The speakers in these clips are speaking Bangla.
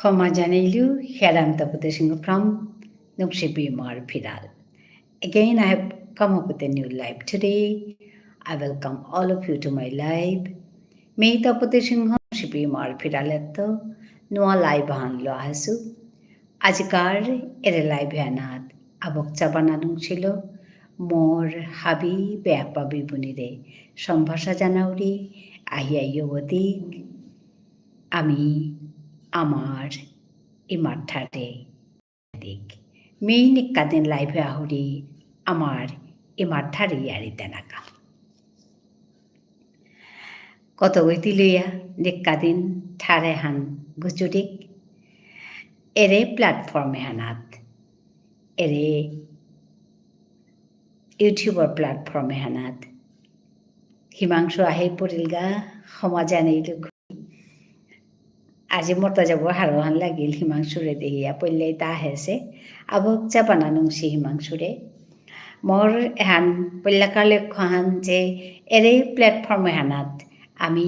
Homajanelu Heramtaputeshingo from Nukshipi Piral. Again, I have come up with a new live today. I welcome all of you to my live. May Taputeshingo Shipi Piraleto, Noa live han loasu. Ajikar ere live hanat, Abok Chabananung Chilo, more habi beapabi bunide, Shambhasha Janauri, Ahia Yovati, Ami. আমার এই মাঠাতে দিক মেই নিকাদিন লাইভে আহুরি আমার এই মাঠারে ইয়ারিতে নাকা কত গইতি লইয়া নিকাদিন ঠারে হান গুচুরিক এরে প্ল্যাটফর্মে হানাত এরে ইউটিউবার প্ল্যাটফর্মে হানাত হিমাংশু আহে পরিলগা সমাজানেই লোক আজি মতা যাব হারহান লাগিল হিমাংশুরে দেহিয়া পল্লাই তা হেসে আবক চাপানা নংসি হিমাংশুরে মোর এহান পল্লাকার লক্ষ্য হান যে এরে প্ল্যাটফর্মে হানাত আমি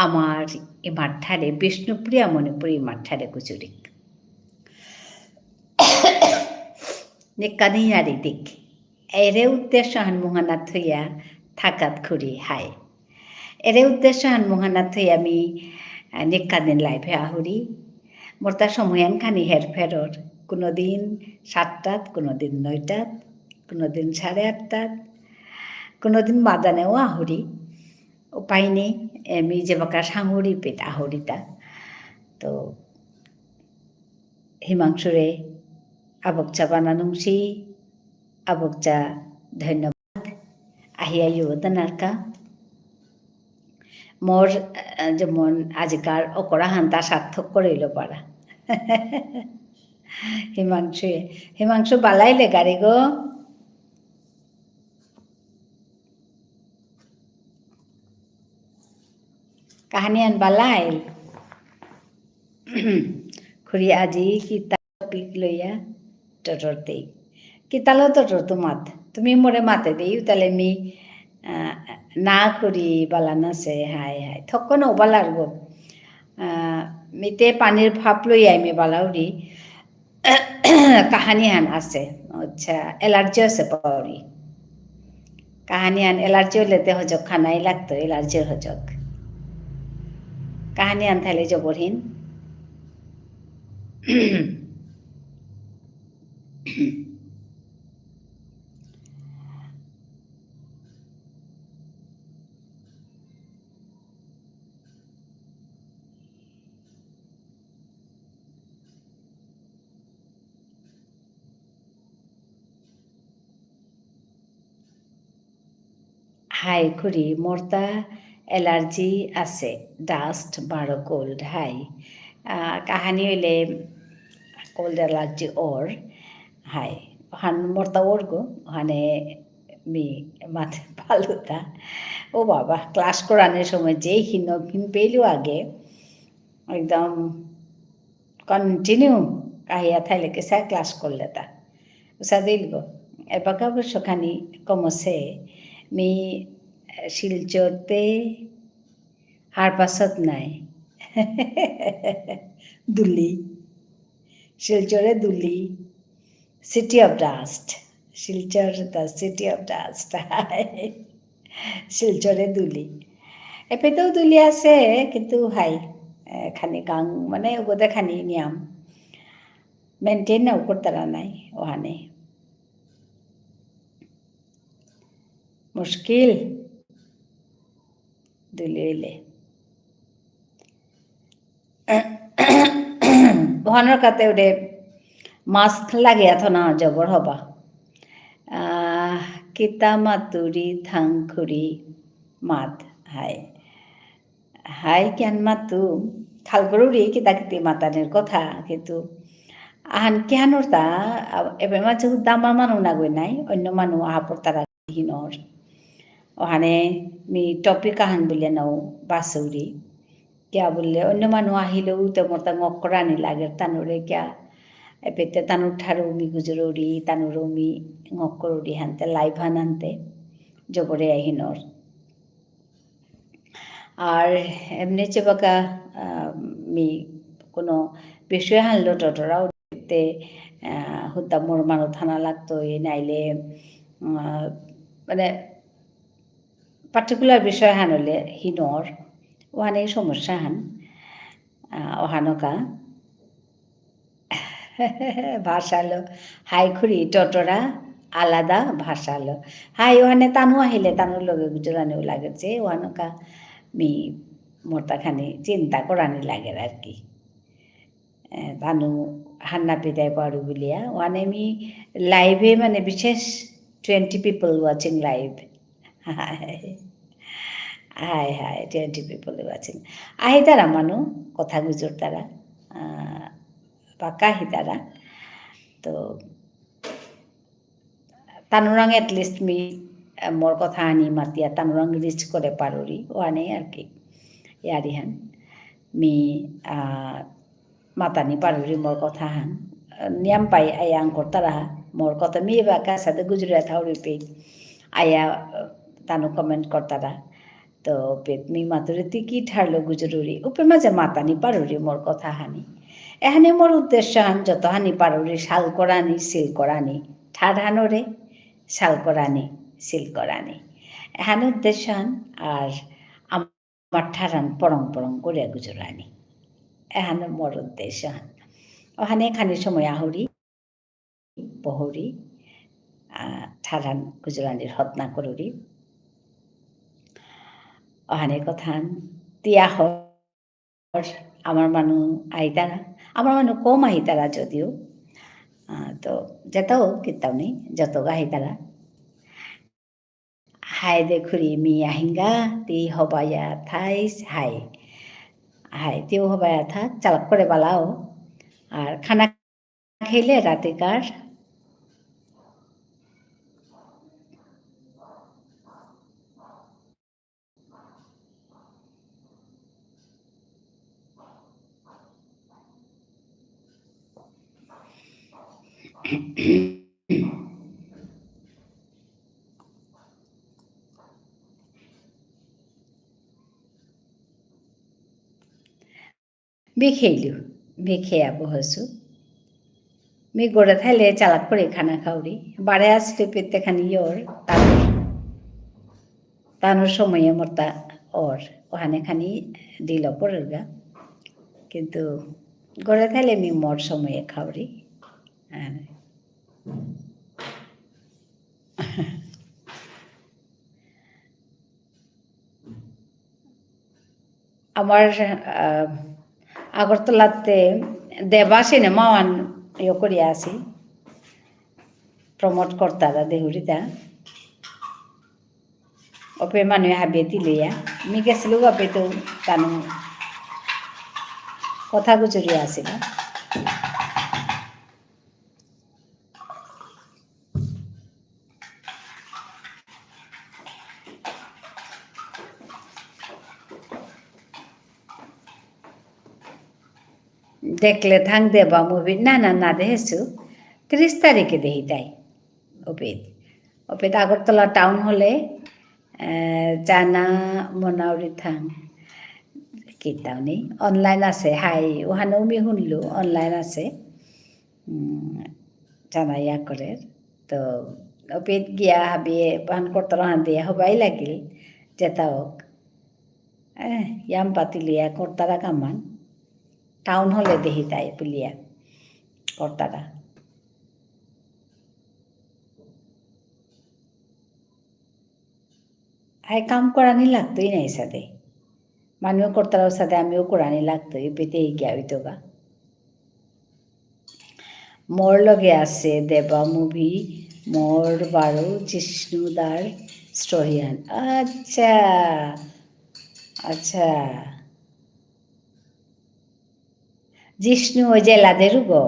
আমার এ মাঠারে বিষ্ণুপ্রিয়া মণিপুরী মাঠারে কুচুরিক নিকানি আরি দিক এরে উদ্দেশ্য হান মোহানাত হইয়া থাকাত খুরি হাই এরে উদ্দেশ্য হান মোহানাত হইয়া আমি নিকাদিন লাইভে আহুরি মোর তার সময়খানি হেরফেরর কোনো দিন 7টাত কোনো দিন 9টাত কোনো দিন 8:30টাত কোনো দিন মাদানেও আহুরি উপায় নেই আমি যে বাকা সাঙুরি পেট আহুরিতা তো হিমাংশুরে আবকচা বানানুংসি আবকচা ধন্যবাদ আহিয়া ইউদানারকা মোর যেমন আজকার অকরা হান্তা সার্থক করিল পারা হিমাংশু বালাইলে গাড়ি গো কাহানি আন বালাইল খুরি আজি কিতা টপিক লইয়া টটরতেই কিতালো টটর তোমাত তুমি মোরে মাতে দেই তাহলে আমি না করি বালান আছে হাই হাই থক্ক নবালার গো মিতে পানির ভাপ লই আইমে বালাউরি কাহানি হান আছে আচ্ছা এলার্জি আছে পাউরি কাহানি আন এলার্জি হলেতে হজক খানাই লাগতো এলার্জির হজক কাহানি আন থাইলে জবরহীন হাই খুরি মোরতা এলার্জি আছে ডাস্ট বারো কোল্ড হাই কাহানি হইলে কোল্ড এলার্জি ওর হাই হান মোরতা ওর গো হানে মি মাথে ফালুতা ও বাবা ক্লাস করানোর সময় যেই হিন পেইলো আগে একদম কন্টিনিউ কাহিয়া থাইলে কেসা ক্লাস করলে তা উষা দিল গো এবার অবশ্যখানি কমছে মি শিলচরতে হার পাছত নাই দুলি শিলচরে দুলি city of dust Silchar the city of dust শিলচরে দুলি এপেতেও দুলি আছে কিন্তু হাই খানি গাং মানে ওগোদে খানি নিয়াম মেনটেন নাও করতারা নাই ওখানে মুশকিল দুলিলে ভনৰ কাতে ওরে মাস্ক লাগে এত না জবর হবা কিতা মাতুরি থাংখুরি মাত হাই হাই কেন মাতু খালগরুরি কিতা কিতি মাতানের কথা কিন্তু আহান কেহানোর তা এবার মাঝে দামা মানুষ না গই নাই অন্য মানুষ আহাপর তারা হিনর ওখানে মি টপিক আহান বলে নাও বাসৌরি কিয়া বললে অন্য মানুষ আহিলেও তেমন তা ngকরানি লাগে তানুরে কিয়া এপেতে তানুর ঠারু মি গুজরৌরি তানুরও মি ngকরৌরি হানতে লাইভ হান আনতে জবরে আহিনর আর এমনি চেবাকা মি কোনো বিষয় হানলো টটরা উঠতে হুদ্দা মোর মানু থানা লাগতো নাইলে মানে পার্টিকুলার বিষয় হান হলে হিনর ওখানে সমস্যা হান ওহানকা ভাষালো হাই খুরি টটরা আলাদা ভাষালো হাই ওখানে তানু আহিলে তানুর লগে গুজরানিও লাগেছে ওহানকা মি মোরতাখানি চিন্তা করানি লাগে আর কি তানু হান্না পিতায় পারু বলিয়া ওখানে আমি লাইভে মানে বিশেষ 20 people watching live high high 20 people watching আহি তারা মানু কথা গুজর তারা পাকা আহি তারা তো তানুরাং এটলিস্ট মি মোর কথা আনি মাতিয়া তানুরাং রিচ করে পারুরি ওয়ানে আর কি ইয়ারিহান মি matani paruri mor কথা হান নিয়ম পাই আয়া আঙ্কর তারা মোর কথা মি বা কাসাতে গুজরাট হাউরি পে আয়া তানু কমেন্ট করতারা তো পেট মি মাতুরিতি কি ঠারলো গুজরুরি উপে মাঝে মাতানি পারুরি মোর কথা হানি এখানে মোর উদ্দেশ্য হান যত হানি পারুরি শাল করানি সিল করানি ঠাড হানোরে শাল করানি সিল করানি এখানে উদ্দেশ্য হান আর আমার ঠারান পরং পরং করে গুজরানি এখানে মোর উদ্দেশ্য হান ওখানে খানি সময় আহরি বহরি ঠারান গুজরানির হতনা করুরি ওখানে কথা তিয়া হর আমার মানু আইতারা আমার মানু কম আহিতারা যদিও তো যেতাও কিতাও নেই যত আহিতারা হাই দেখুরি মি আহিঙ্গা তি হবাইয়া থাইস হাই হাই তিও হবাইয়া থাক চালাক করে বালাও আর খানা খেলে রাতেকার বেখেইলু বেখেয়া বহসু মি গোড়া থাইলে চালাক করে খানা খাওরি বাড়ে আসলে পেতে খানি ওর তানোর সময়ে মরতা ওর ওখানে খানি দিল পরের গা কিন্তু গোড়া থাইলে মি মোর সময়ে খাওরি আমার আগরতলাতে দেবা সিনেমা ওয়ান ইয়ে করিয়া আছি প্রমোট করতারা দেহুরিতা ওপে মানুষ হাবে দিলিয়া মি গেছিলো ওপে তো তানু কথা গুজরিয়া আছিল দেখলে থাং দেবা মুভি না দেখেছু 30 তারিখে দেখি তাই ওপেত আগরতলা টাউন হলে জানা মনাউরি থাং কিতাও নেই অনলাইন আছে হাই ওখানেও মি শুনলো অনলাইন আছে জানা ইয়া করে তো ওপেত গিয়া হাবিয়ে পান করতলা হান দিয়া হবাই লাগিল যেতাওক ইয়াম পাতিলিয়া কর্তারা কামান টাউন হলে দেখি তাই পুলিয়া কর্তারা হাই কাম করানি লাগতোই নাই সাথে মানুষ কর্তারাও সাথে আমিও করানি লাগতোই পেতেই গিয়া হইতো গা মোর লগে আছে দেবা মুভি মোর বারো জিষ্ণুদার স্টোরিয়ান আচ্ছা আচ্ছা জিষ্ণু ওই যে লাদেরু গো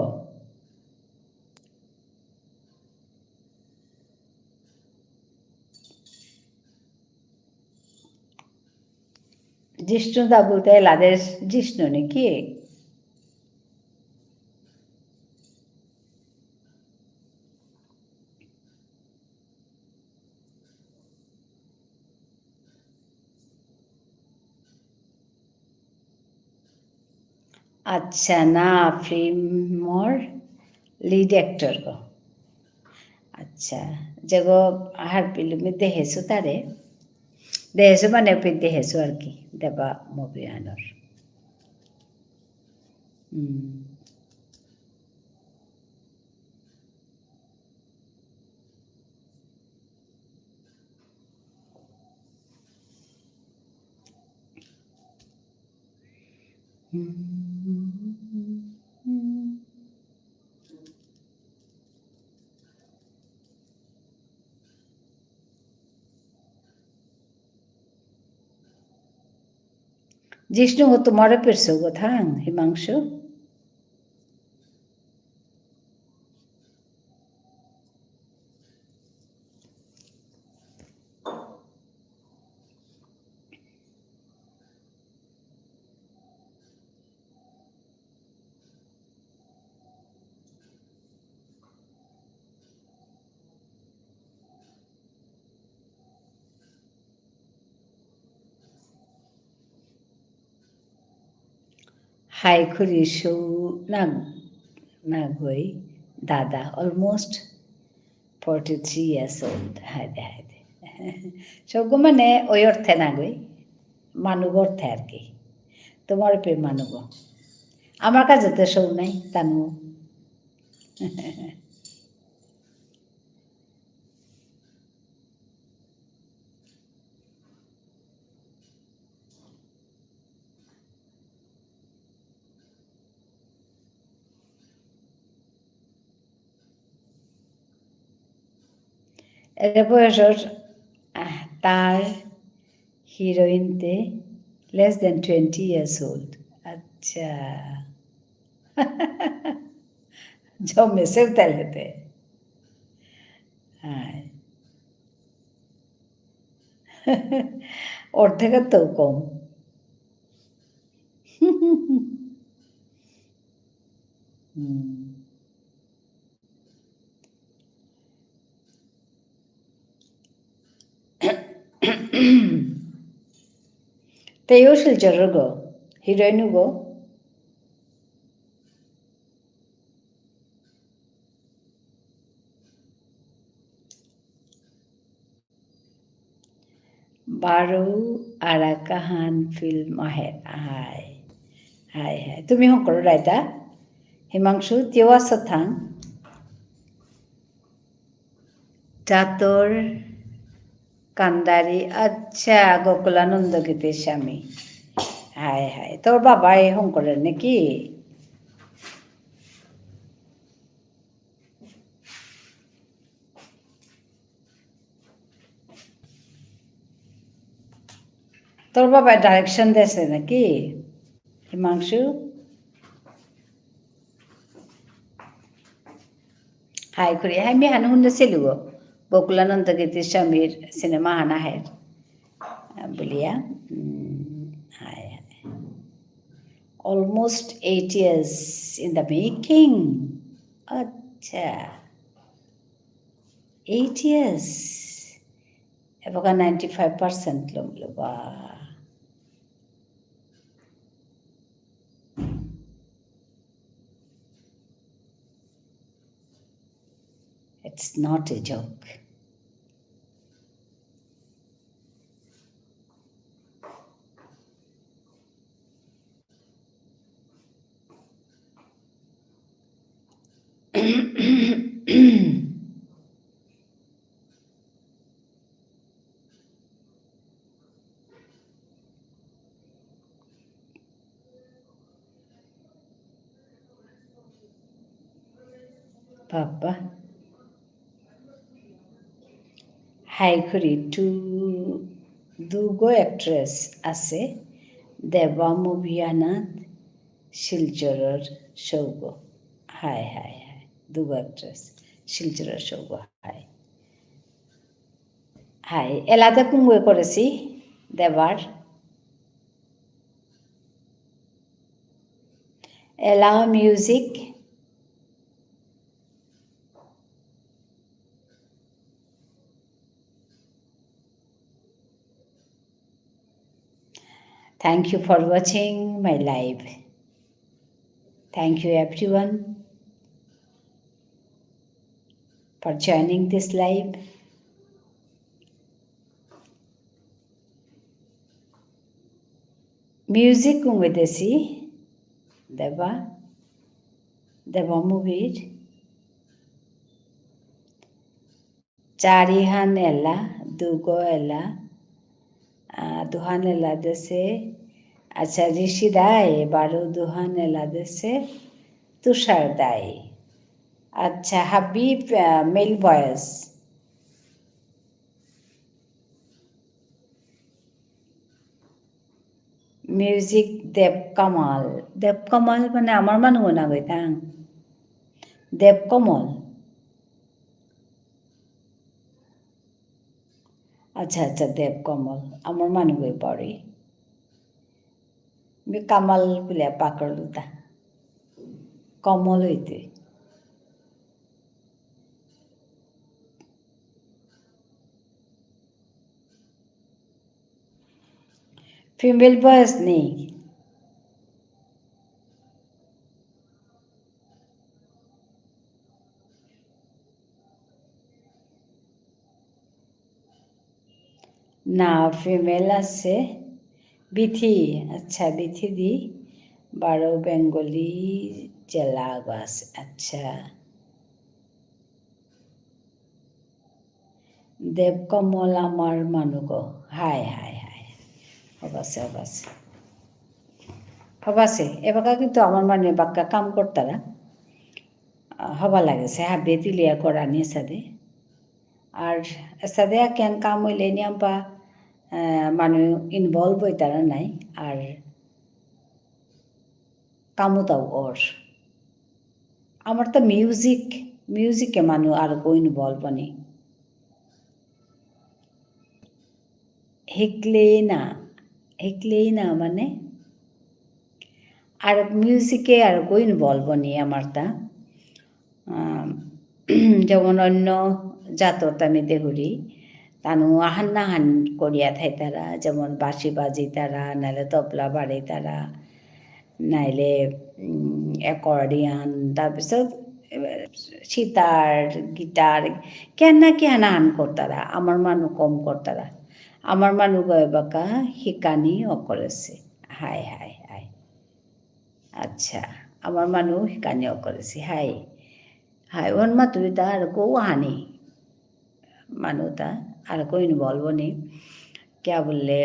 জিষ্ণুদা বলতে লাদের জিষ্ণু নাকি अच्छा ना फिल्म और लीड एक्टर को अच्छा जगो हर फिल्म में देहेसु तारे देहेसु माने पे देहेसु আর কি দেবা মুভি আনোর जिष्णु तुम्हारे पिरसो गो था हिमांशु हाई खुरीशो नागोई दादा almost 43 years old হায়দে হায়দে সবগো মানে ওই অর্থে না গই মানুগ অর্থে আর কি তোমার পে মানুগ আমার কাছে তো সৌ নাই তানু এর বয়সর তার হিরোইনতে less than 20 years old अच्छा জমেছে তাহলেতে হ্যাঁ অর্ধেকের তো কম তেও শিলচরের গো হিরোইনও গো বারো আরাকাহান ফিল্ম আহে হাই হাই হাই তুমি শংকৰ ৰাইতা হিমাংশু তেও আছ থাং চাতর কান্দারি আচ্ছা গোকুলানন্দ গীতের স্বামী হাই হাই তোর বাবা এই শংকরের নাকি তোর বাবা ডাইরেকশন দিয়েছে নাকি হিমাংশু হাই খুরি হাই মি হান শুনেছিলো গো গোকুলানন্দ গীতের স্বামীর সিনেমা হান আহের বলিয়া high almost 8 years in the making আচ্ছা 8 years এবার 95% লমলো বা It's not a joke. Papa. Hi করি দুগো অ্যাক্ট্রেস আছে দেবা মুভিয়ানাথ শিলচরের সৌগ হাই হাই হাই দুগো অ্যাক্ট্রেস শিলচরের সৌগ হাই হাই এলাতে কুম্বই করেছি দেবার এলা music Thank you for watching my live. Thank you everyone for joining this live. Music kungwedesi deba movie charihan ella dugo ella duhan ella dese acha rishi dai baru duhan ella dese tushar dai acha habib male voice music Dev Kamal মানে আমাৰ মানুহ না গৈতা দেৱকমল আচ্ছা আচ্ছা দেৱকমল আমাৰ মানুহ গৈ পৰি मी কামাল বুলিয়া পাকৰলো তা কমল হইতে ফিমেল ভয়েস নেই না ফিমেল আছে বিথি আচ্ছা বিথি দি বারো বেঙ্গলি জেলা বাস আচ্ছা দেৱকমল আমাৰ মানুহ হাই হাই হাই হবাছে এবাকা কিন্তু আমার মানে বাক্কা কাম করতারা হবা লাগেছে হাবে তিলিয়া করা নিয়ে সাদে আর সাদে কেন কাম হইলে নিয়াম্পা মানুষ ইনভলভ হই তারা নাই আর কামতাও ওর আমার তো মিউজিকে মানুষ আর কো ইনভলভ নি হিকলেই না মানে আর মিউজিকে আর কো ইনভলভ নি আমার তা যেমন অন্য জাতর আমি দেহুরি তানু আহান নাহান করিয়া থাই তারা যেমন বাঁশি বাজি তারা নাইলে তবলা বাড়ি তারা নাইলে অ্যাকর্ডিয়ান তাৰপিছত সিতার গিটার কেন হান করতারা আমার মানুষ কম করতারা আমার মানুষ গয়ে বাঁকা শিকানি অকরেছে হাই হাই হাই আচ্ছা আমার মানুষ শিকানি অকরেছে হাই হাই ওন মাতুরিতা আর কো হানি মানুষটা আর কো ইনভলভ নি क्या বললে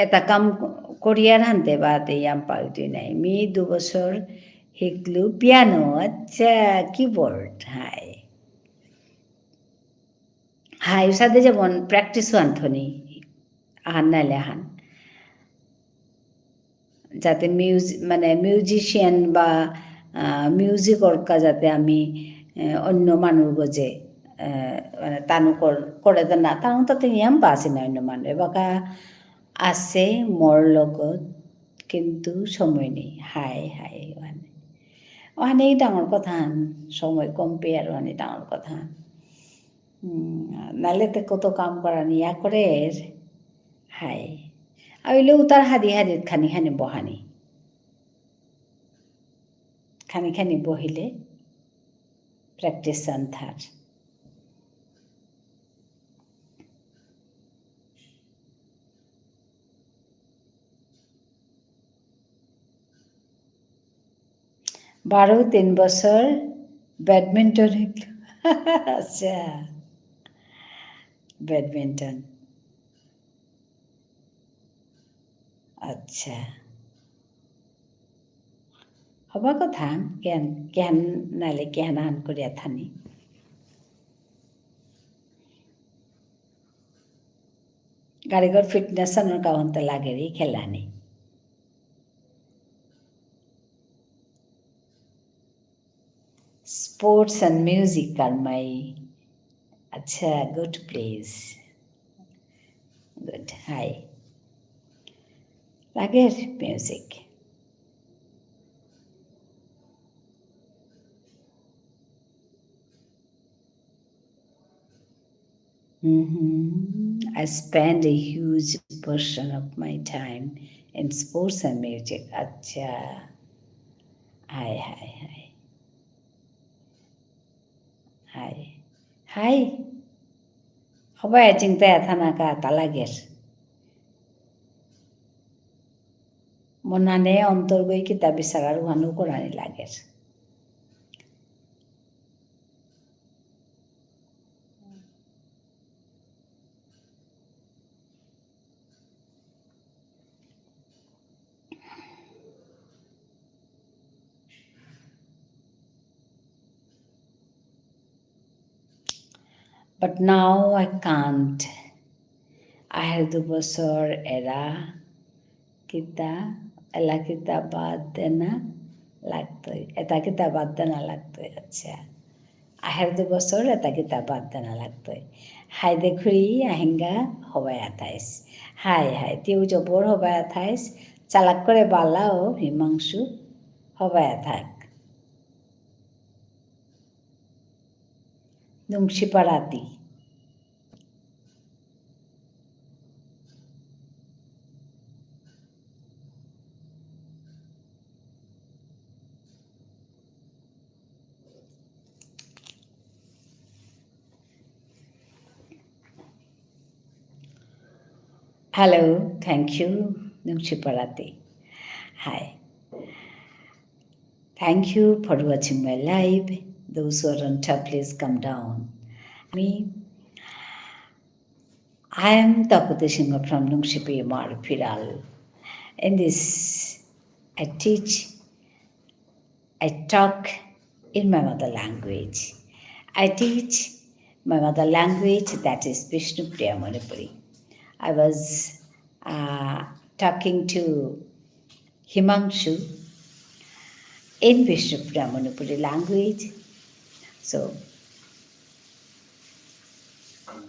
এটা কাম কোরিয়ার হানতে বাদে ইয়াম পাল্টি নাই মি 2 বছর শিকলু পিয়ানো আচ্ছা কিবোর্ড হাই সাথে যেমন প্র্যাকটিস আনথনি আহান নাইলে আহান যাতে মানে মিউজিশিয়ান বা মিউজিক অর্কা যাতে আমি অন্য মানুষ গজে মানে তানু করে দেন না তানু তাতে নিয়ম পাসি না অন্য মানুষ বাকা আছে মোর লগত কিন্তু সময় নেই হাই হাই ওখানেই ডাঙর কথা সময় কমপে আর ওখানে ডাঙর কথা নালে তো কত কাম করা নিয়া করে হাই আইলেও তার হাদিত খানি বহানি খানি বহিলে প্র্যাকটিস থার বারো 3 বছর ব্যাডমিন্টন আচ্ছা ব্যাডমিন্টন আচ্ছা হবা কথা কেন নাইলে কেন আন করিয়া থানি গাড়িঘর ফিটনেস আনার কাহতে লাগেরই খেলানি sports and music are my acha good place good hi lager music I spend a huge portion of my time in sports and music. Acha. Hi, hi, hi. Hi. Hi. Hoba ajing ta thana ka talager. Monane অন্তর্গই কিতা বিচারার উহানো কোরআনি লাগের But now I can't. আহের 2 বছর এরা কিতা এলা কিতা বাদ দেনা লাগতোই এটা কিতা বাদ দেনা লাগতোই আচ্ছা আহের 2 বছর এটা কিতা বাদ দেনা লাগতোই হাই দেখুরি আহেঙ্গা হবাই আথাইস হাই হাই তিউ জবর হবাই আথাইস চালাক করে বালাও হিমাংশু হবাই থাক নুংশিপাড়াতি Hello, thank you, Nungshipalati. Hi. Thank you for watching my live. Those who are on top, please come down. I am Tapati Singha from Nungshipi Mar Piral. In this, I teach, I talk in my mother language. I teach my mother language, that is Vishnu Priya Manipuri. I was talking to Himangshu in Vishnu Priya Manipuri language. So,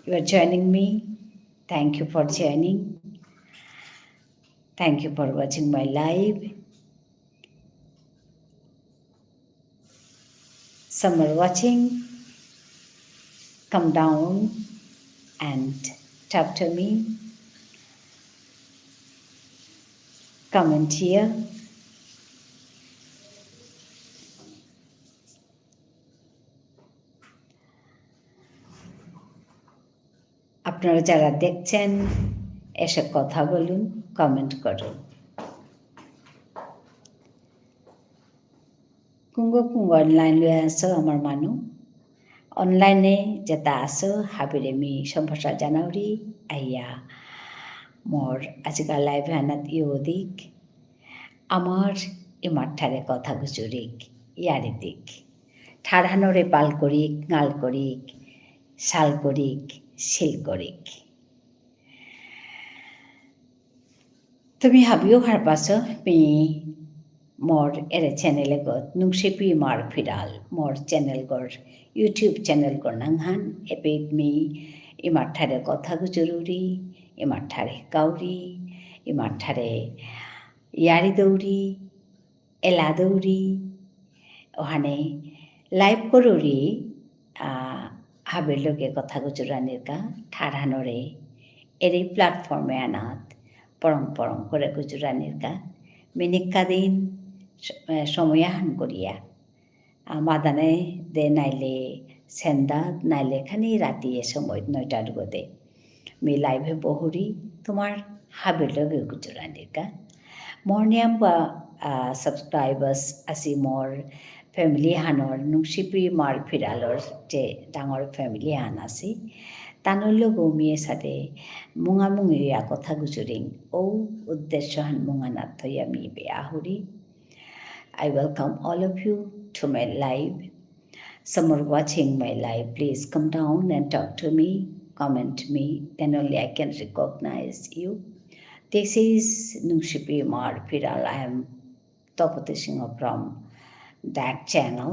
you are joining me. Thank you for joining. Thank you for watching my live. Some are watching. Come down and talk to me. Comment here. আপনারা যারা দেখছেন এসে কথা বলুন, কমেন্ট করুন। কুঙ্গো অনলাইন লয়ে আসো আমার মানু অনলাইনে যেটা আসো হাবিরে মি সম্ভাষা জানাউরি আইয়া মোর আজিকাল লাইভ হানাত ইউদিক আমার ইমাঠারে কথা গুজুরিক ইয়ারিদিক ঠাড়ানোরে পাল করিক গাল করিক শাল করিক শিল করিক তুমি হাবিও হারপাস মি মোর এরে চ্যানেলে গত নুংশিপি মার ফিরাল মোর চ্যানেল গর ইউটিউব চ্যানেল গর নাংহান এপেদ মি ইমাঠারে কথা গুজুরি ইমাঠারে কাউরি ইমাঠারে ইয়ারি দৌড়ি এলা দৌড়ি ওখানে লাইভ করুরি হাবের লোকে কথা গুজরানির কা ঠাড়ানোরে এরই প্ল্যাটফর্মে আনাত পরম করে গুজরানির কা মিনিক্কা দিন সময়াহান করিয়া মাদানে দে নাইলে সেন্দা নাইলে খানি রাতি এ সময় 9টার গদে মি লাইভে বহুরি তোমার হাবের লোকে গুজরানির কা মর্নিয়াম বা সাবস্ক্রাইবাৰ্ছ আছে মোৰ ফেমিলি হানৰ নুংশিপি মাৰ ফিৰালৰ যে ডাঙৰ ফেমিলি হান আছে তানলৈ গমিয়ে চাদে মুঙা কথা গুজৰিং ঔ উদ্দেশ্য হান মুঙানাত থৈ আমি বেয়া হুৰি I welcome all of you to my live. Some are watching my live. Please come down and talk to me, comment me, then only I can recognize you. This is Nungshipi Mar Piral. I am Tapati Singha from that channel.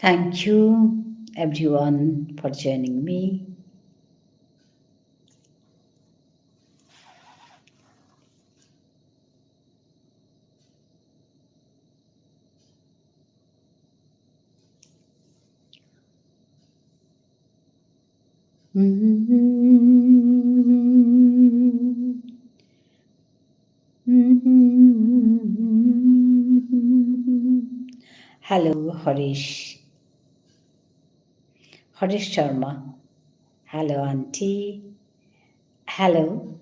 Thank you, everyone, for joining me. Hello, Harish. Harish Sharma. Hello, Auntie. Hello.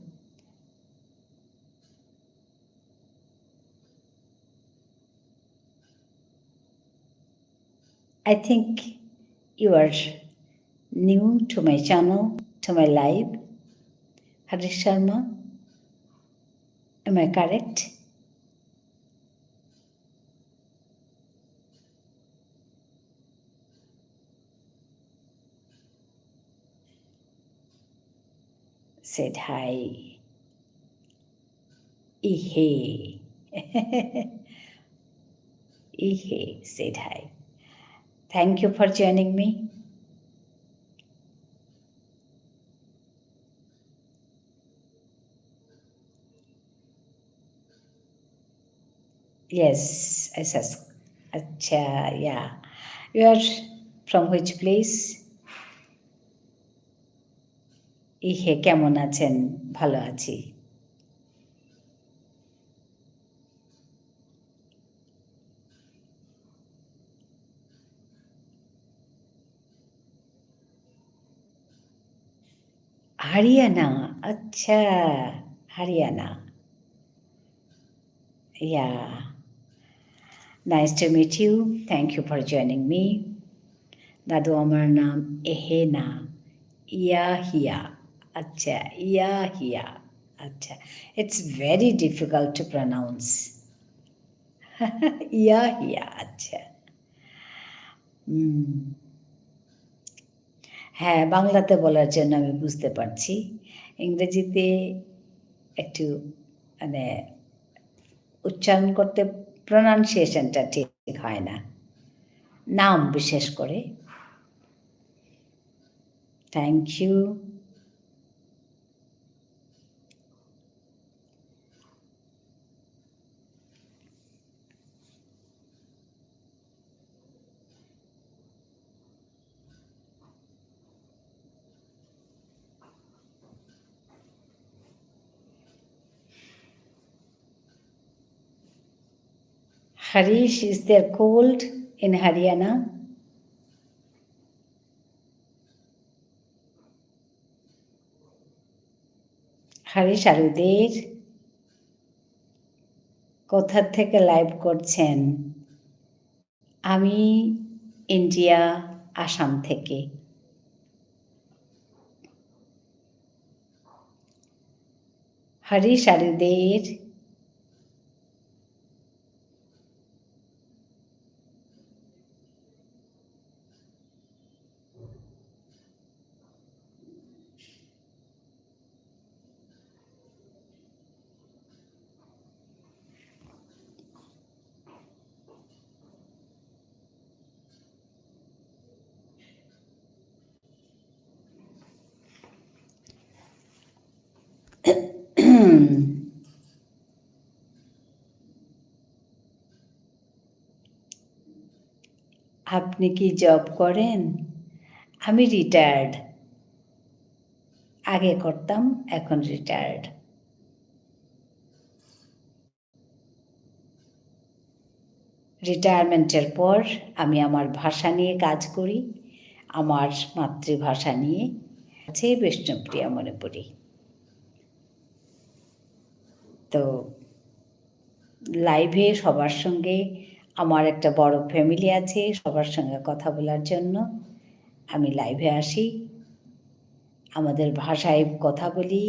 I think you are new to my channel, to my live. Harish Sharma. Am I correct? Said hi. Ihe. Ihe said hi. Thank you for joining me. Yes, I said, Acha, yeah. You are from which place? ইহে কেমন আছেন? ভালো আছি। হারিয়ানা, আচ্ছা, Haryana. Yeah. Nice to meet you. Thank you for joining me. দাদু আমার নাম এহেনা। ইয়াহিয়া। আচ্ছা, ইয়াহিয়া। আচ্ছা, it's very difficult to pronounce. Yahya, আচ্ছা। হ্যাঁ, বাংলাতে বলার জন্য আমি বুঝতে পারছি। ইংরেজিতে একটু মানে উচ্চারণ করতে প্রনাউন্সিয়েশনটা ঠিক হয় না, নাম বিশেষ করে। Thank you. Harish, is there cold in Haryana? Harish, are you there? কোথা থেকে লাইভ করছেন? আমি ইন্ডিয়া, আসাম থেকে। Harish, are you there? আপনি কি জব করেন? আমি রিটায়ার্ড। আগে করতাম, এখন রিটায়ার্ড। রিটায়ারমেন্টের পর আমি আমার ভাষা নিয়ে কাজ করি, আমার মাতৃভাষা নিয়ে। আছে বৈষ্ণবপ্রিয়া মণিপুরী। তো লাইভে সবার সঙ্গে আমার একটা বড় ফ্যামিলি আছে, সবার সঙ্গে কথা বলার জন্য আমি লাইভে আসি। আমাদের ভাষায় কথা বলি,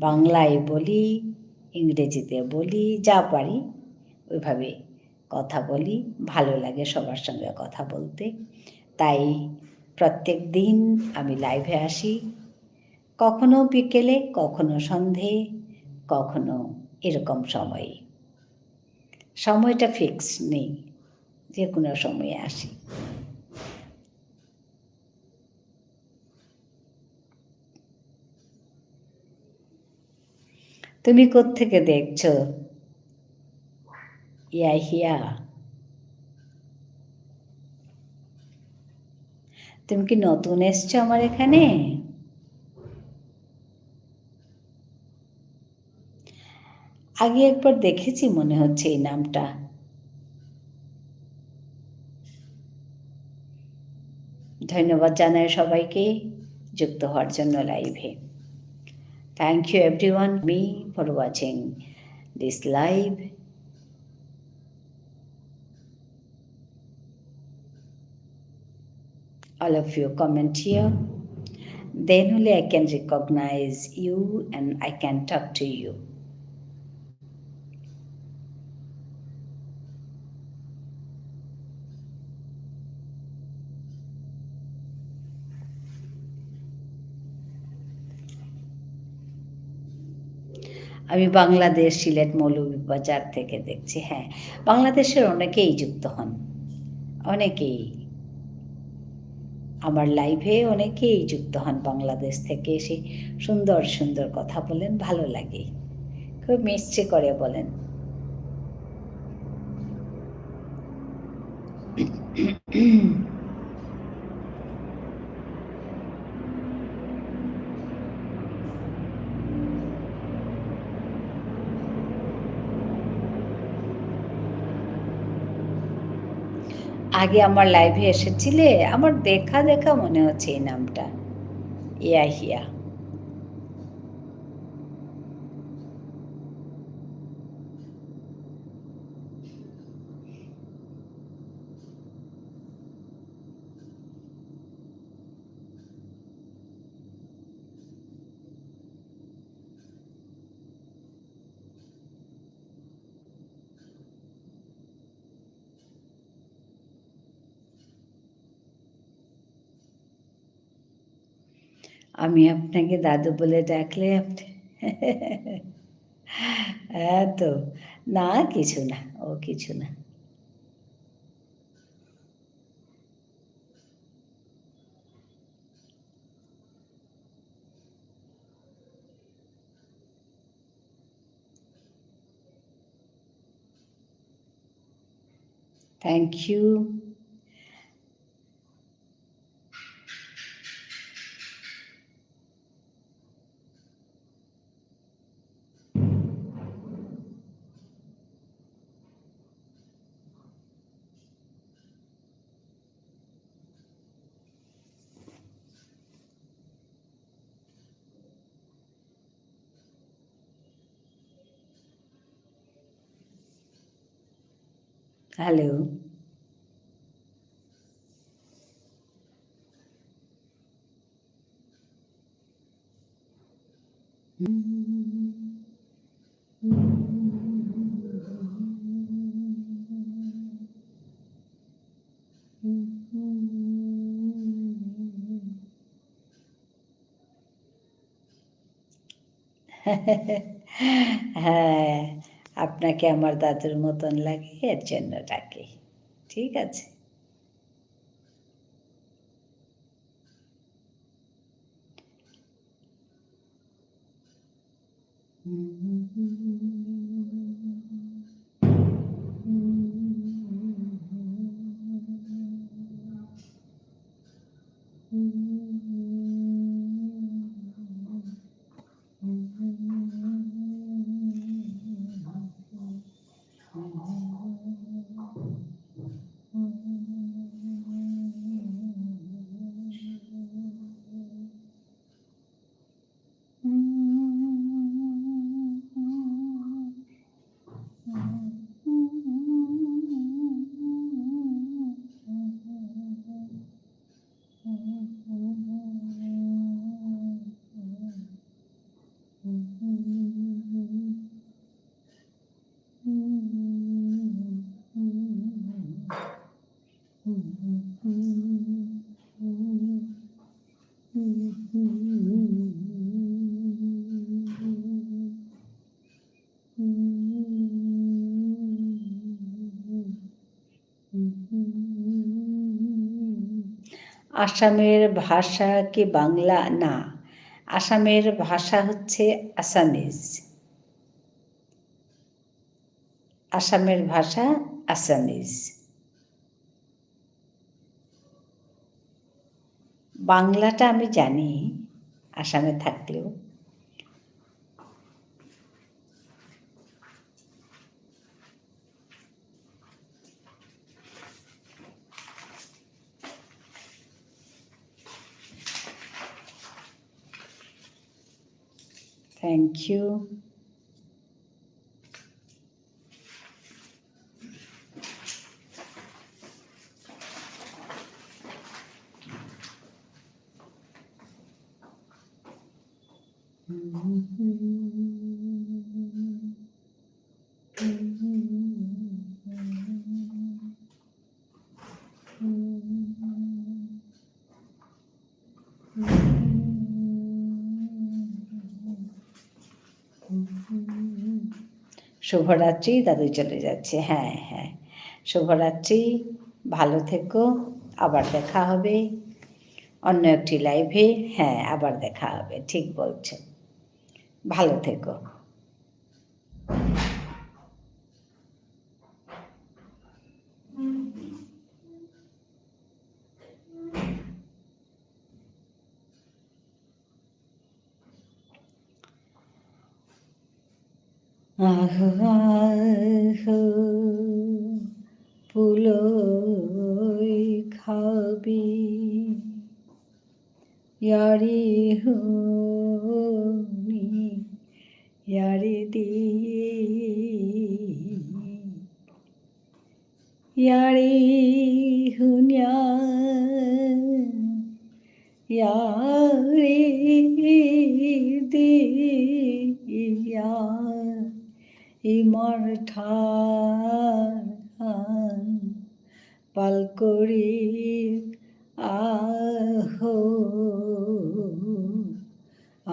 বাংলায় বলি, ইংরেজিতে বলি, যা পারি ওইভাবে কথা বলি। ভালো লাগে সবার সঙ্গে কথা বলতে, তাই প্রত্যেক দিন আমি লাইভে আসি। কখনো বিকেলে, কখনো সন্ধে, কখনো এরকম সময়ে। সময়টা ফিক্স নেই, যে কোনো সময়ে আসি। তুমি কোত্থেকে দেখছো? ইয়াহিয়া, তুমি কি নতুন এসছো আমার এখানে? আগে একবার দেখেছি মনে হচ্ছে এই নামটা। ধন্যবাদ জানাই সবাইকে যুক্ত হওয়ার জন্য লাইভে। Thank you everyone me for watching this live. All of you comment here. Then only I can recognize you and I can talk to you. আমি বাংলাদেশ সিলেট মৌলভীবাজার থেকে দেখছি। হ্যাঁ, বাংলাদেশের অনেকেই যুক্ত হন, অনেকেই আমার লাইভে অনেকেই যুক্ত হন বাংলাদেশ থেকে, এসে সুন্দর সুন্দর কথা বলেন, ভালো লাগে, খুব মিষ্টি করে বলেন। আগে আমার লাইভে এসেছিলে? আমার দেখা দেখা মনে হচ্ছে এই নামটা, ইয়াহিয়া। আমি আপনাকে দাদু বলে ডাকলে আপনি হ্যাঁ তো, না কিছু না, ও কিছু না। Thank you. হ্যালো। হ্যাঁ, আপনাকে আমার দাদুর মতন লাগে, এর জন্য ডাকি। ঠিক আছে। আসামের ভাষা কি বাংলা? না, আসামের ভাষা হচ্ছে আসামিজ। আসামের ভাষা আসামিজ। বাংলাটা আমি জানি আসামে থাকলেও। Thank you. শুভরাত্রি, দাদু চলে যাচ্ছে। হ্যাঁ হ্যাঁ, শুভরাত্রি, ভালো থেকো, আবার দেখা হবে অন্য একটি লাইভে। হ্যাঁ, আবার দেখা হবে, ঠিক বলছেন, ভালো থেকো। আহো আহো পুলই খাবি, ইয়ারি হুনি ইয়ারি দি, ইয়ারি হুনিয়া ইয়ারি দিয়া ইমার ঠান পাল করি আহো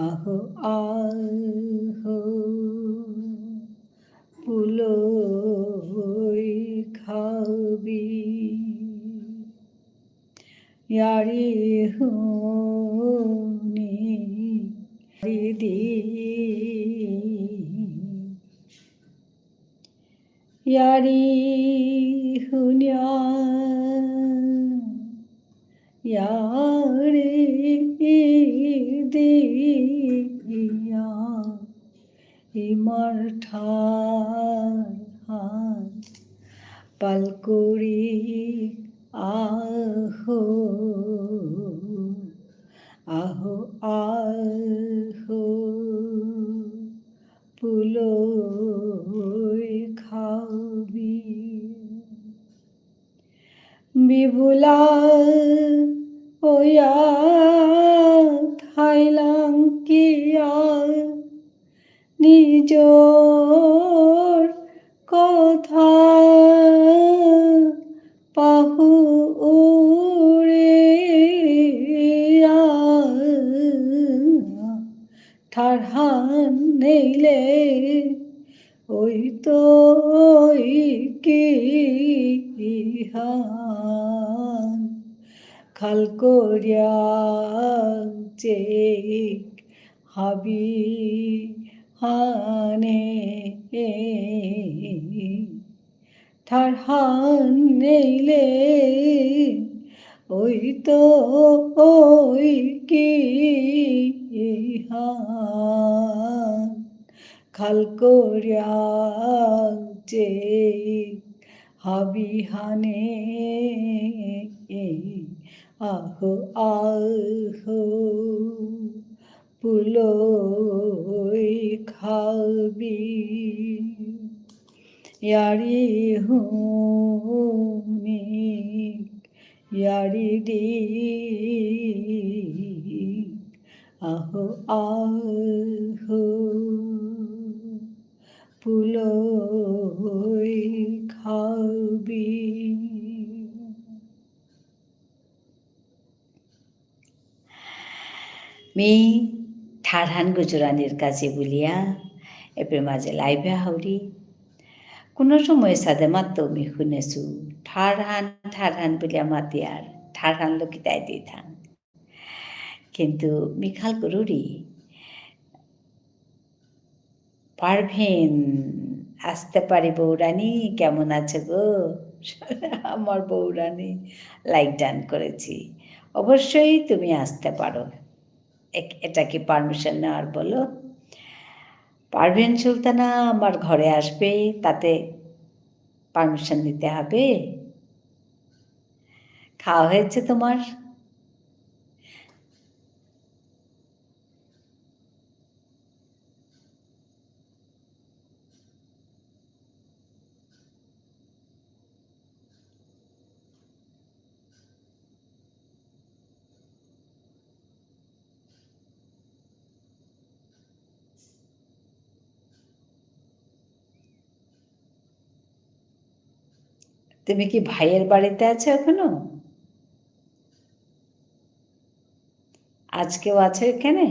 আহো আহো পুলই খাবি, ইয়ারি হুনি দি, ইয়ারি হুনিয়া ইয়ারি দিয়া ইমার ঠান পাল করি আহো আহো আহো পুলই খাবি, বিবুলা ওয়া থাইলাং কিয়া নিজর কথা পাহুরে ঠারহান নেইলে ওই তো কি হান খাল করিয়া চেক হাবি হানে ঠারহান নেইলে ওই তো কি হান খাল করিয়া চেক হাবি হানে আহো আহো পুলই খাবি, ইয়ারি হুনি ইয়ারি দি, আহো আহো পুলই খাবি। मी ঠাৰহান গুজৰাণীৰ কাজে বুলিয়া এপে মাঝে লাইভে হাউরি কোনো সময় সাদে মাত্র আমি শুনেছু ঠারহান ঠারহান বলিয়া মাতি আর ঠারহান লোকি তাই দিয়ে থান, কিন্তু মিখাল করুরি পারভেন আসতে পারি বউরানী, কেমন আছো গো? আমার বউরানী লাইক ডান করেছি। অবশ্যই তুমি আসতে পারো। এটা কি পারমিশন নেওয়ার বলো? পারভিন সুলতানা আমার ঘরে আসবে, তাতে পারমিশন নিতে হবে? খাওয়া হয়েছে তোমার? তুমি কি ভাইয়ের বাড়িতে আছো এখনো? আজকেও আছো এখানে?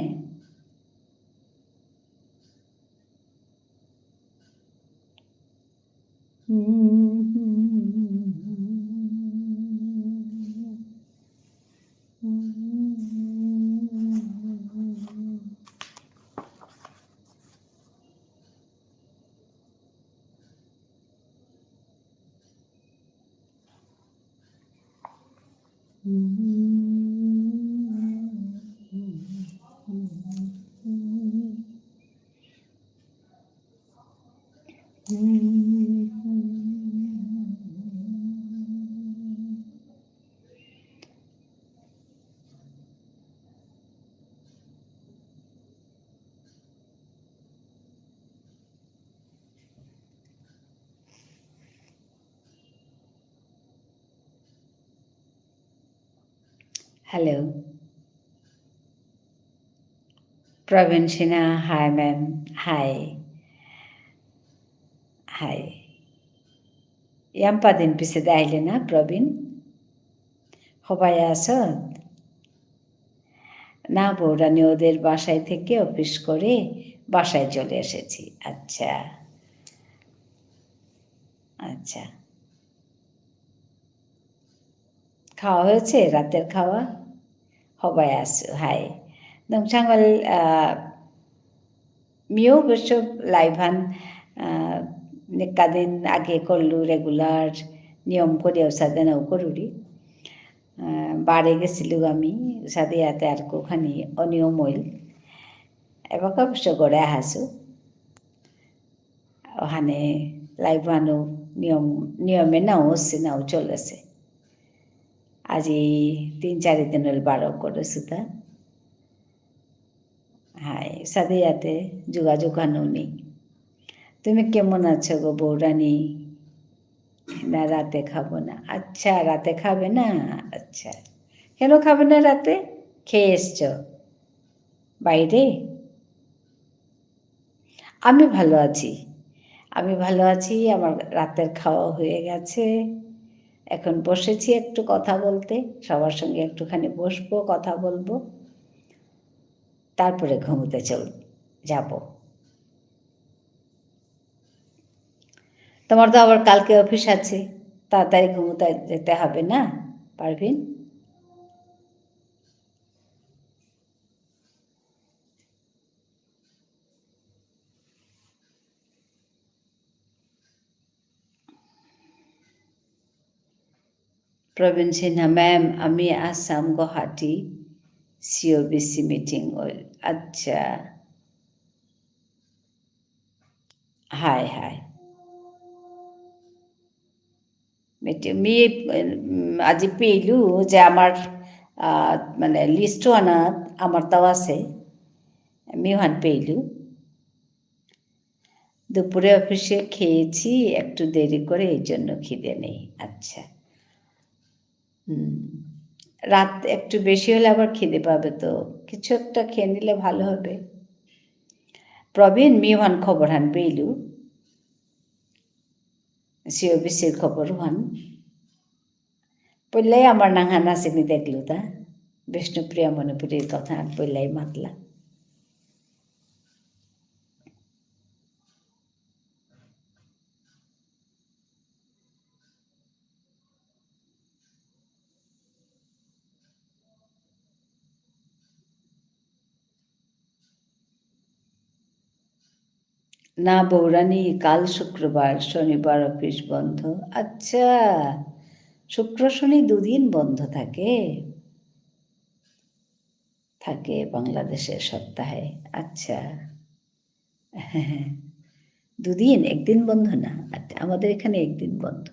Hello, Praveen Sinha, hi ma'am, hi, hi. Yam padin pisede aile na Praveen? সবাই আছো? না বউরানী, ওদের বাসায় থেকে অফিস করে বাসায় চলে এসেছি। আচ্ছা আচ্ছা, খাওয়া হয়েছে? রাতের খাওয়া? সবাই আছো, হাই. Nung changal মিও besok লাইভান nekadin আগে করলু রেগুলার নিয়ম করে সাদেনাও করুরি বাড়ে গেছিলু আমি সাথে ইয়াতে আর কোখানি অনিয়ম হইল এবার অবশ্য গড়ে হাসু ওখানে লাইভানো নিয়মে নাও হচ্ছে নাও চলেছে আজি 3-4 দিন হল বারো করেছে তা হাই সাথে ইয়াতে যোগাযোগ আনো নেই তুমি কেমন আছো গো বউরানী না রাতে খাবো না আচ্ছা রাতে খাবে না আচ্ছা কেন খাবে না রাতে খেয়ে এসছো বাইরে আমি ভালো আছি আমার রাতের খাওয়া হয়ে গেছে এখন বসেছি একটু কথা বলতে সবার সঙ্গে একটুখানি বসবো কথা বলবো তারপরে ঘুমোতে যাব তোমার তো আবার কালকে অফিস আছে তাড়াতাড়ি ঘুমোতে যেতে হবে না পারভিন প্রবীণ সিনহা ম্যাম আমি আসাম গুয়াহাটি সিওবিসি মিটিং আচ্ছা হাই হাই मी আজি পেইলু যে আমার মানে লিস্টও আনা আমার তাও আছে মিওহান পেইলু দুপুরে অফিসে খেয়েছি একটু দেরি করে এই জন্য খিদে নেই আচ্ছা রাত একটু বেশি হলে আবার খিদে পাবে তো কিছু একটা খেয়ে নিলে ভালো হবে প্রবীণ মিওহান খবর হান পেইলু সিওবিসির খবর হান পইলাই আমার নাঙ্গা নাচিনি দেখলু তা বিষ্ণুপ্রিয়া মণিপুরীর কথা পইলাই মাতলা না বৌরানী, কাল শুক্রবার, শনিবার অফিস বন্ধ। আচ্ছা, শুক্র শনি দুদিন বন্ধ থাকে? থাকে বাংলাদেশের সপ্তাহে। আচ্ছা, হ্যাঁ হ্যাঁ, দুদিন, একদিন বন্ধ না? আচ্ছা, আমাদের এখানে একদিন বন্ধ।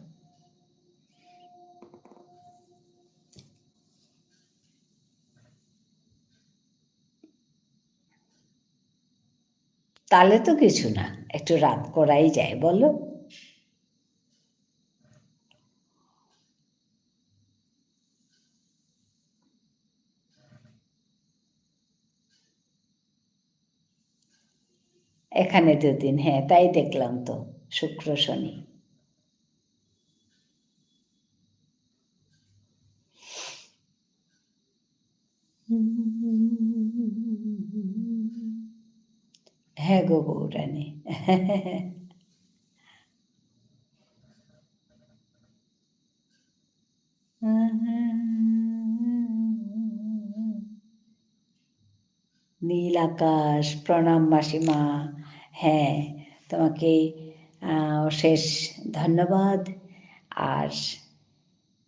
তাহলে তো কিছু না, একটু রাত করাই যায়, বলো? এখানে দুদিন, হ্যাঁ তাই দেখলাম তো, শুক্র শনি। হ্যাঁ গো বৌরানী। নীল আকাশ, প্রণাম মাসিমা। হ্যাঁ, তোমাকে অশেষ ধন্যবাদ আর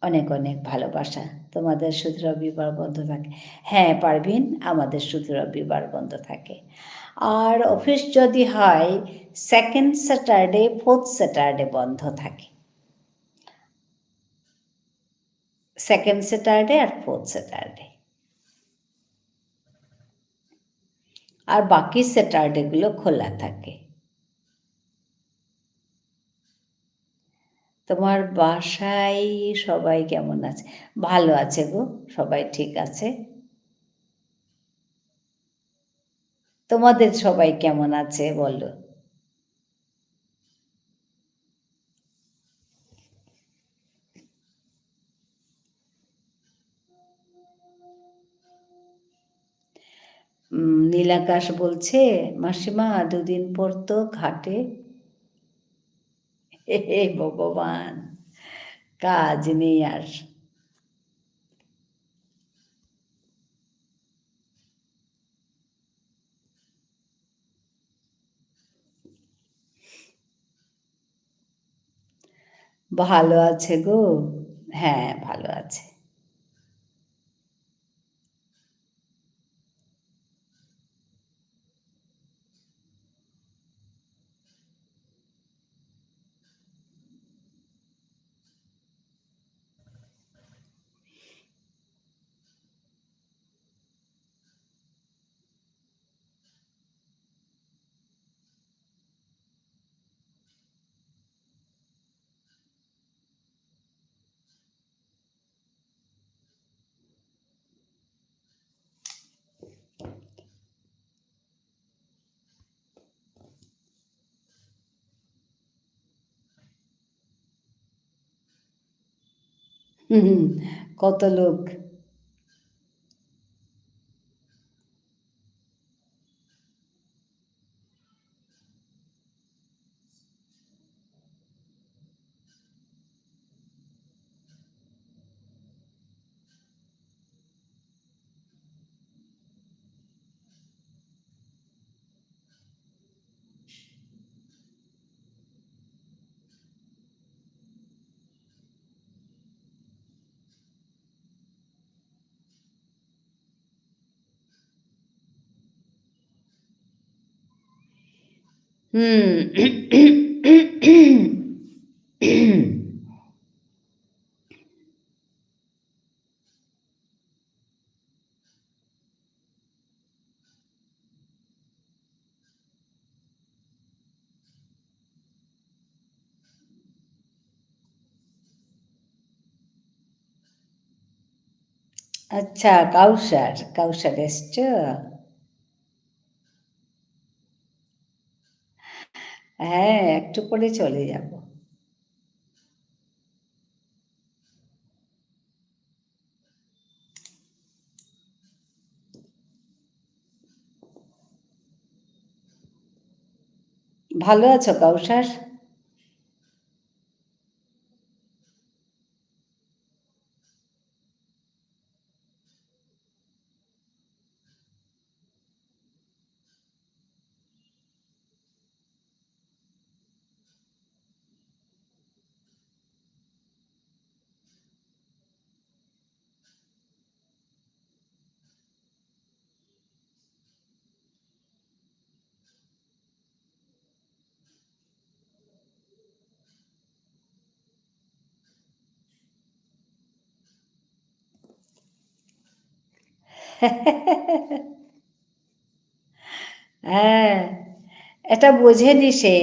অনেক অনেক ভালোবাসা। তোমাদের শুধু রবিবার বন্ধ থাকে? হ্যাঁ পারভিন, আমাদের শুধু রবিবার বন্ধ থাকে। আর অফিস যদি হয় সেকেন্ড স্যাটারডে, ফোর্থ স্যাটারডে বন্ধ থাকে। সেকেন্ড স্যাটারডে আর ফোর্থ স্যাটারডে। আর বাকি স্যাটারডেগুলো খোলা থাকে। তোমার বাসায় সবাই কেমন আছে? ভালো আছে গো, সবাই ঠিক আছে। তোমাদের সবাই কেমন আছে বলো? নীলাকাশ বলছে, মাসিমা দুদিন পর তো ঘাটে। হে ভগবান, কাজ নেই আর। ভালো আছে গো, হ্যাঁ ভালো আছে। হুম, কত লোক। আচ্ছা, কাউসার, কাউসার এসছো? হ্যাঁ, একটু পরে চলে যাব। ভালো আছো কাউসার? হ্যাঁ, এটা বোঝেনি সে।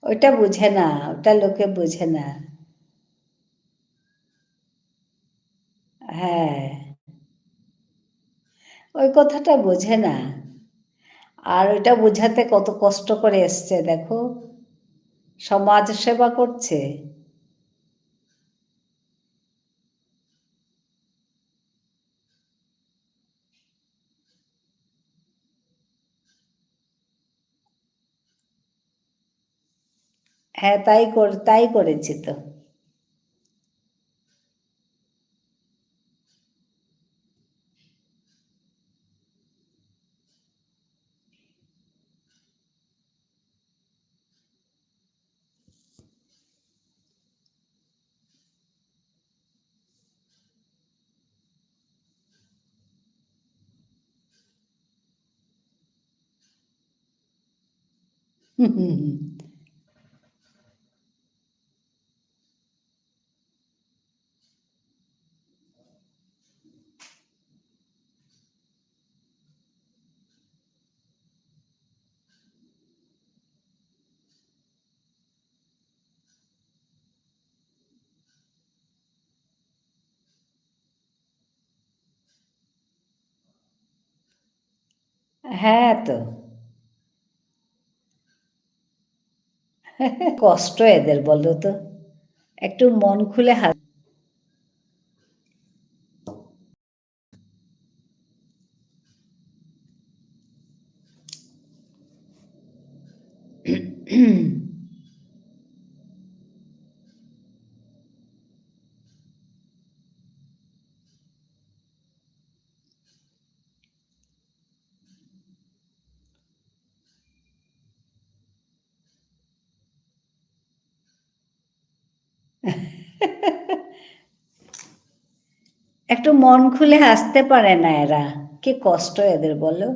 ওটা বোঝে না, ওটা লোকে বোঝে না। হ্যাঁ, ওই কথাটা বোঝে না। আর ওইটা বোঝাতে কত কষ্ট করে এসছে দেখো, সমাজ সেবা করছে। হ্যাঁ, তাই করেছি তো। হ্যাঁ তো, কষ্ট এদের বলো তো, একটু মন খুলে একটু মন খুলে হাসতে পারে না এরা, কি কষ্ট এদের বলো।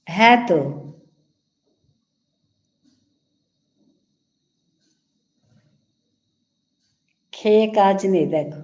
হ্যাঁ তো, খেয়ে কাজ নেই দেখো।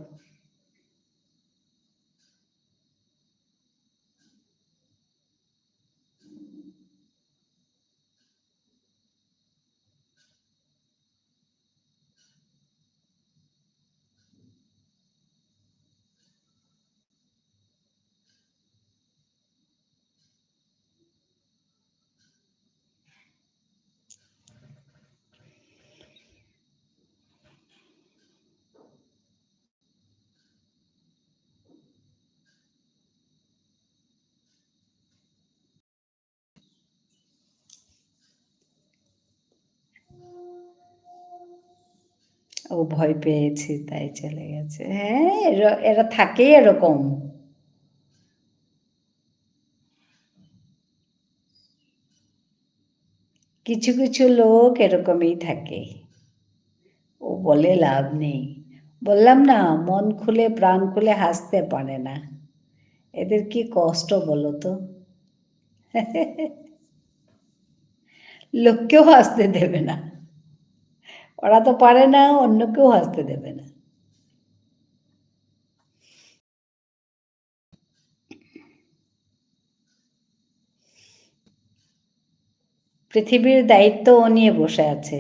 ও ভয় পেয়েছে তাই চলে গেছে। হ্যাঁ, এরা এরা থাকেই এরকম। কিছু কিছু লোক এরকমই থাকে, ও বলে লাভ নেই। বললাম না, মন খুলে প্রাণ খুলে হাসতে পারে না, এদের কি কষ্ট বলো তো। লোককেও হাসতে দেবে না, ওরা তো পারে না, অন্যকেও হাসতে দেবে না। পৃথিবীর দায়িত্ব ও নিয়ে বসে আছে।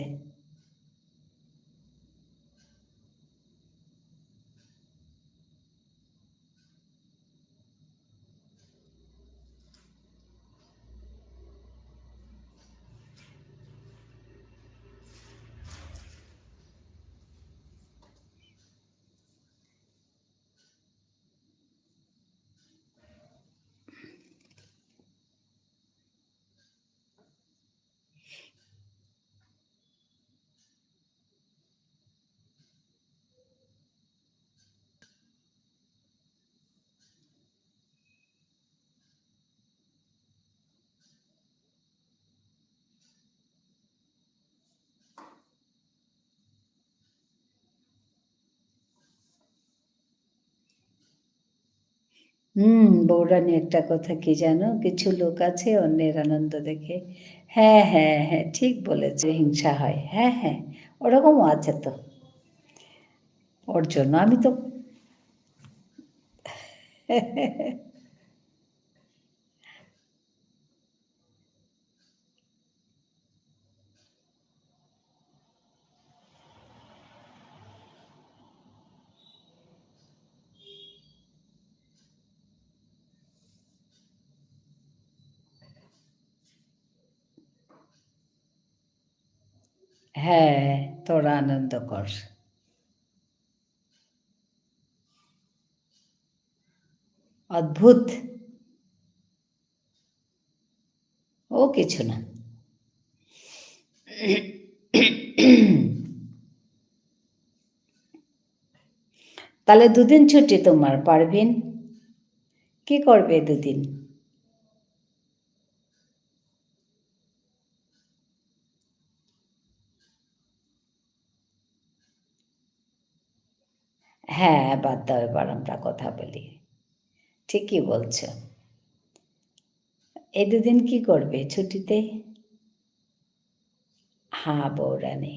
বউরানী একটা কথা কি জানো? কিছু লোক আছে অন্যের আনন্দ দেখে হ্যাঁ, হ্যাঁ, হ্যাঁ, ঠিক বলেছে, হিংসা হয়। হ্যাঁ, হ্যাঁ, ওরকমও আছে তো। ওর জন্য আমি তো হ্যাঁ, তোরা আনন্দ কর। অদ্ভুত। ও কিছু না। তাহলে দুদিন ছুটি তোমার, পারভিন? কি করবে দুদিন? হ্যাঁ, বাদ দাও, এবার আমরা কথা বলি। ঠিকই বলছো। এই দুদিন কি করবে ছুটিতে? হ্যাঁ, বউরানী।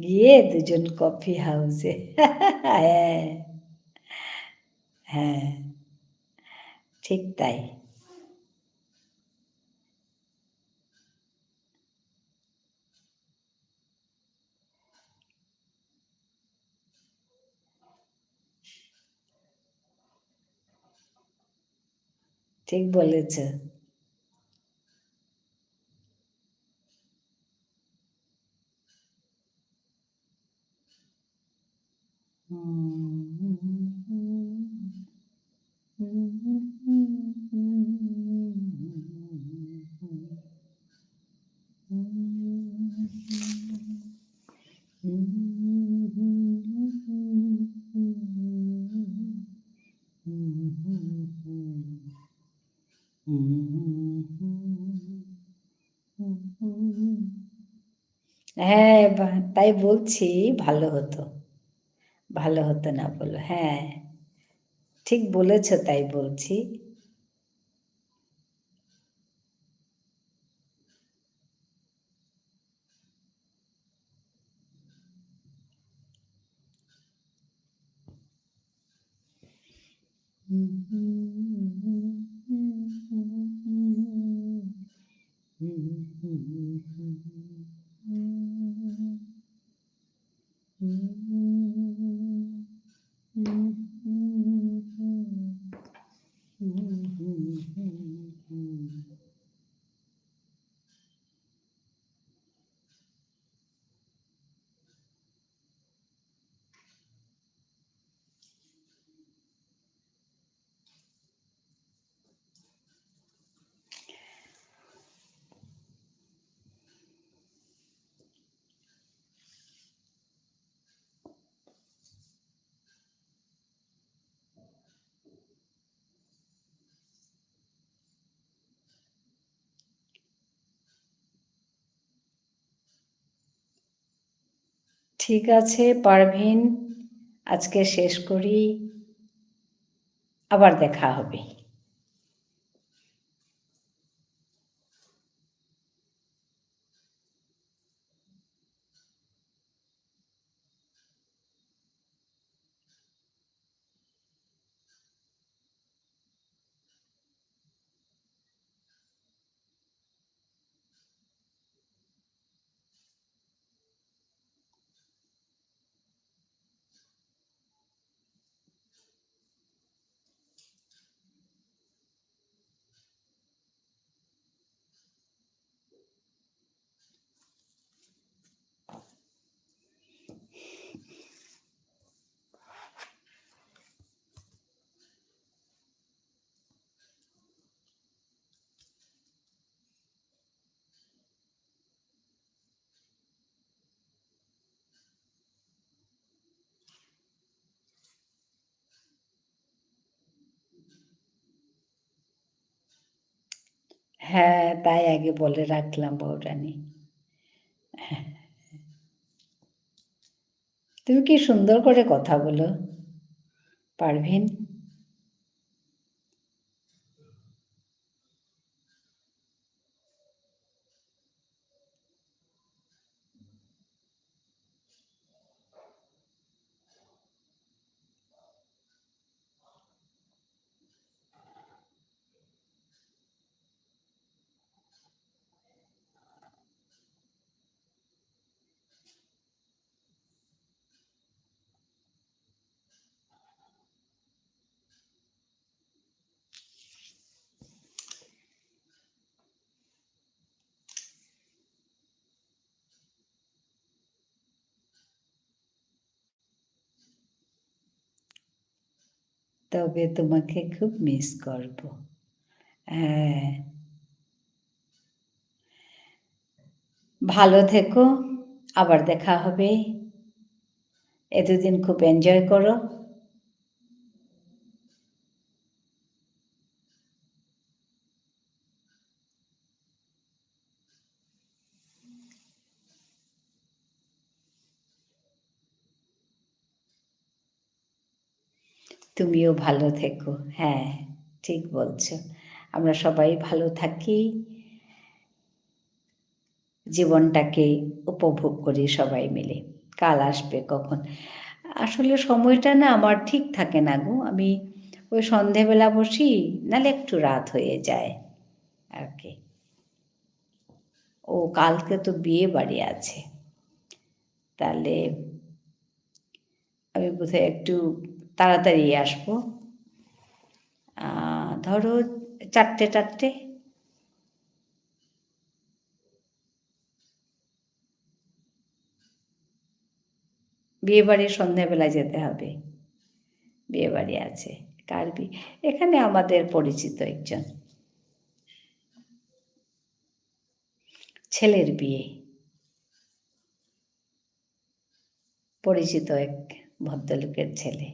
গিয়ে দুজন কফি হাউসে। হ্যাঁ, হ্যাঁ, ঠিক তাই। ঠিক বলেছ। হ্যাঁ, তাই বলছি, ভালো হতো। ভালো হতো না বলো, হ্যাঁ, ঠিক বলেছ, তাই বলছি। ঠিক আছে পারভিন, আজকে শেষ করি, আবার দেখা হবে। হ্যাঁ, তাই আগে বলে রাখলাম বউরানী। তুমি কি সুন্দর করে কথা বলো পারভিন। তবে তোমাকে খুব মিস করব। হ্যাঁ, ভালো থেকো, আবার দেখা হবে। এতদিন খুব এনজয় করো। তুমিও ভালো থেকো। হ্যাঁ, ঠিক বলছো। আমরা সবাই ভালো থাকি, জীবনটাকে উপভোগ করি সবাই মিলে। কাল আসবে কখন? আসলে সময়টা না আমার ঠিক থাকে না গো। আমি ওই সন্ধেবেলা বসি, নাহলে একটু রাত হয়ে যায় আর কি। ও কালকে তো বিয়ে বাড়ি আছে, তাহলে আমি বোধহয় একটু তাড়াতাড়ি আসবো। ধরো 4টে। বিয়ে বাড়ির সন্ধ্যাবেলায় যেতে হবে। বিয়ে বাড়ি আছে। কার বিয়ে? এখানে আমাদের পরিচিত একজন ছেলের বিয়ে, পরিচিত এক ভদ্রলোকের ছেলে।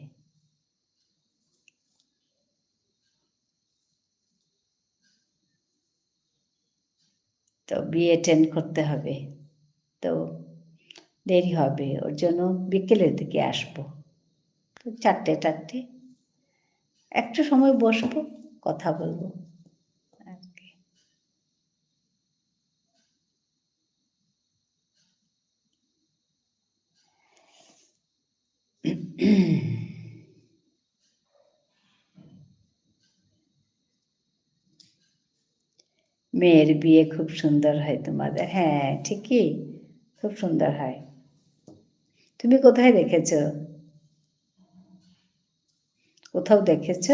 তো বিয়ে অ্যাটেন্ড করতে হবে, তো দেরি হবে, ওর জন্য বিকেলের দিকে আসবো। তো 4টে একটু সময় বসবো, কথা বলবো আর কি। মেয়ের বিয়ে খুব সুন্দর হয় তোমাদের। হ্যাঁ, ঠিকই, খুব সুন্দর হয়। তুমি কোথায় দেখেছ? কোথাও দেখেছ?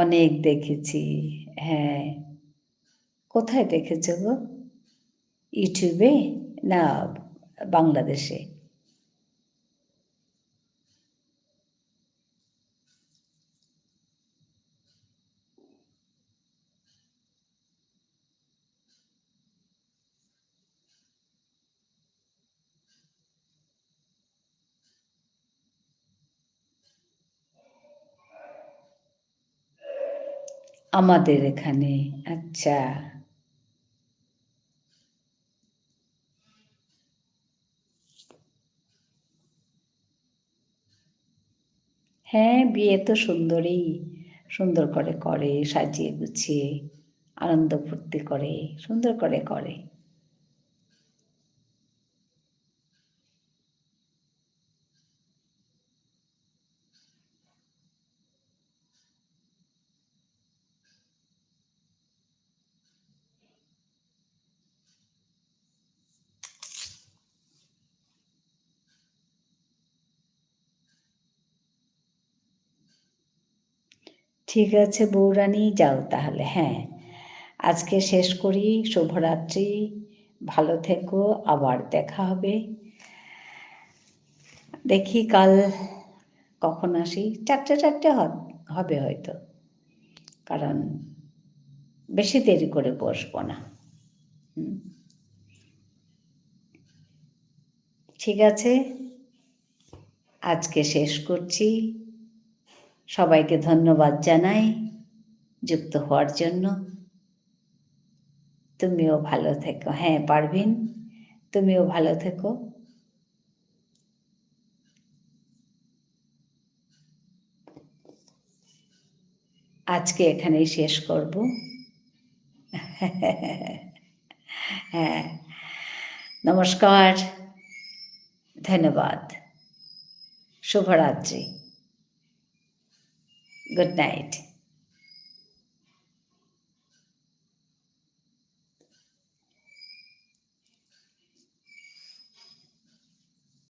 অনেক দেখেছি। হ্যাঁ, কোথায় দেখেছ গো? ইউটিউবে না বাংলাদেশে? আমাদের এখানে, আচ্ছা। হ্যাঁ, বিয়ে তো সুন্দর করে করে, সাজিয়ে গুছিয়ে, আনন্দ ফুর্তি করে, সুন্দর করে করে। ঠিক আছে বউরানী, যাও তাহলে। হ্যাঁ, আজকে শেষ করি। শুভরাত্রি, ভালো থেকো, আবার দেখা হবে। দেখি কাল কখন আসি, 4টে হবে হয়তো, কারণ বেশি দেরি করে বসবো না। ঠিক আছে, আজকে শেষ করছি। সবাইকে ধন্যবাদ জানাই যুক্ত হওয়ার জন্য। তুমিও ভালো থেকো। হ্যাঁ পারভিন, তুমিও ভালো থেকো। আজকে এখানেই শেষ করব। হ্যাঁ, নমস্কার, ধন্যবাদ, শুভরাত্রি, গুড নাইট।